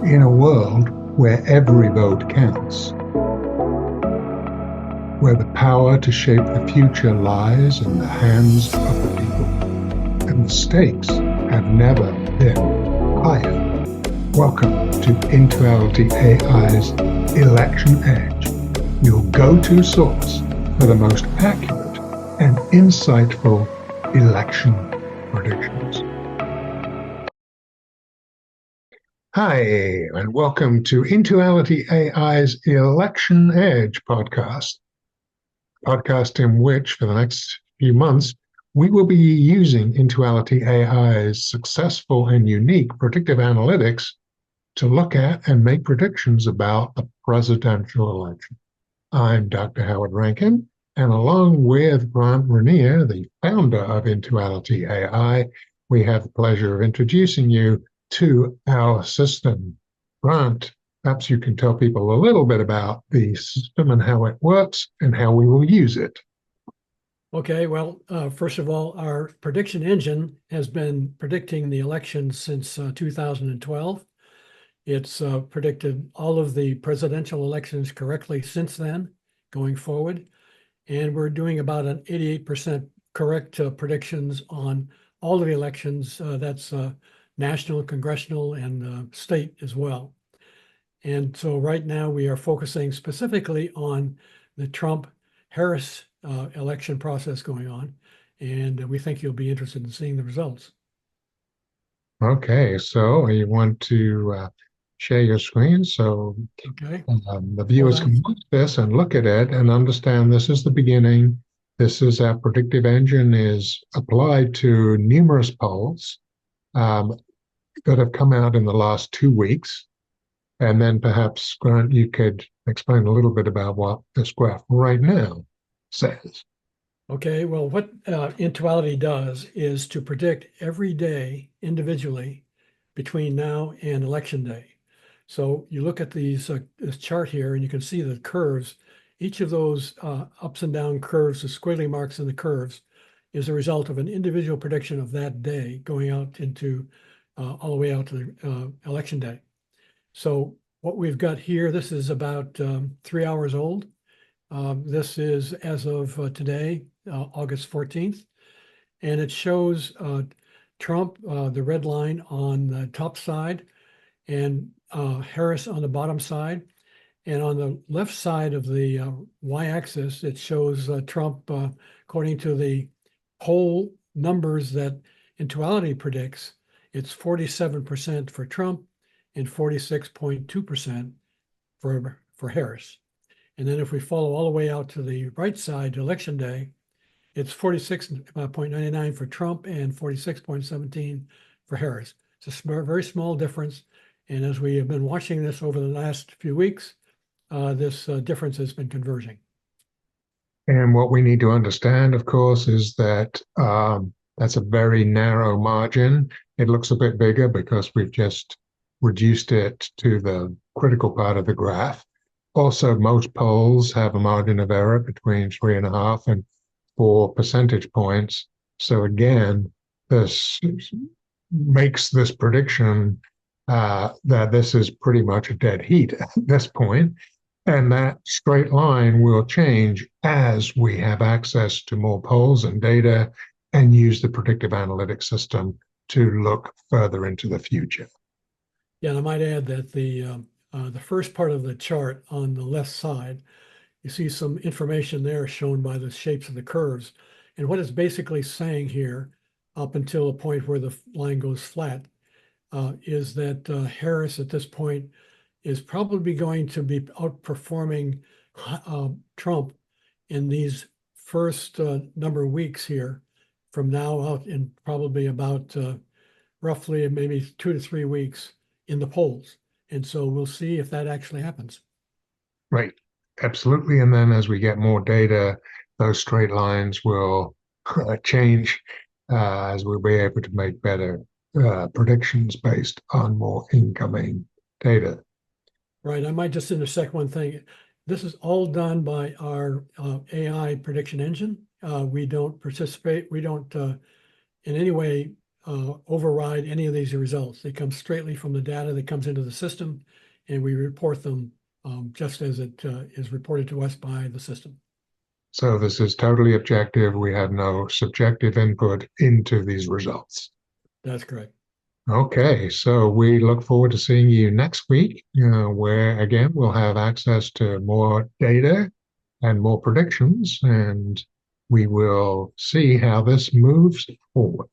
In a world where every vote counts, where the power to shape the future lies in the hands of the people, and the stakes have never been higher. Welcome to IntualityAI's Election Edge, your go-to source for the most accurate and insightful election predictions. Hi, and welcome to IntualityAI's Election Edge podcast in which, for the next few months, we will be using IntualityAI's successful and unique predictive analytics to look at and make predictions about the presidential election. I'm Dr. Howard Rankin, and along with Grant Rainier, the founder of IntualityAI, we have the pleasure of introducing you to our system. Grant, perhaps you can tell people a little bit about the system and how it works and how we will use it. Okay, well, first of all, our prediction engine has been predicting the election since 2012. It's predicted all of the presidential elections correctly since then, going forward. And we're doing about an 88% correct predictions on all of the elections. That's national, congressional, and state as well. And so right now we are focusing specifically on the Trump-Harris election process going on. And we think you'll be interested in seeing the results. Okay, so you want to share your screen so Okay. the viewers can watch this and look at it and understand this is the beginning. This is our predictive engine is applied to numerous polls that have come out in the last 2 weeks. And then perhaps, Grant, you could explain a little bit about what this graph right now says. Okay, well, what Intuality does is to predict every day individually between now and election day. So you look at this chart here and you can see the curves. Each of those ups and down curves, the squiggly marks in the curves, is a result of an individual prediction of that day going out into all the way out to the election day. So what we've got here, this is about 3 hours old. This is as of today, August 14th, and it shows Trump, the red line on the top side, and Harris on the bottom side. And on the left side of the y-axis, it shows Trump, according to the poll numbers that Intuality predicts, it's 47% for Trump and 46.2% for Harris. And then if we follow all the way out to the right side, election day, it's 46.99 for Trump and 46.17 for Harris. It's a very small difference. And as we have been watching this over the last few weeks, this difference has been converging. And what we need to understand, of course, is that that's a very narrow margin. It looks a bit bigger because we've just reduced it to the critical part of the graph. Also, most polls have a margin of error between 3.5 and 4 percentage points. So again, this makes this prediction that this is pretty much a dead heat at this point. And that straight line will change as we have access to more polls and data and use the predictive analytics system to look further into the future. Yeah, and I might add that the first part of the chart on the left side, you see some information there shown by the shapes of the curves. And what it's basically saying here, up until a point where the line goes flat, is that Harris at this point is probably going to be outperforming Trump in these first number of weeks here from now out in probably about roughly maybe 2 to 3 weeks in the polls. And so we'll see if that actually happens. Right, absolutely. And then as we get more data, those straight lines will change as we'll be able to make better predictions based on more incoming data. Right. I might just intersect one thing. This is all done by our AI prediction engine. We don't participate. We don't in any way override any of these results. They come straightly from the data that comes into the system, and we report them just as it is reported to us by the system. So this is totally objective. We have no subjective input into these results. That's correct. Okay, so we look forward to seeing you next week, where again we'll have access to more data and more predictions, and we will see how this moves forward.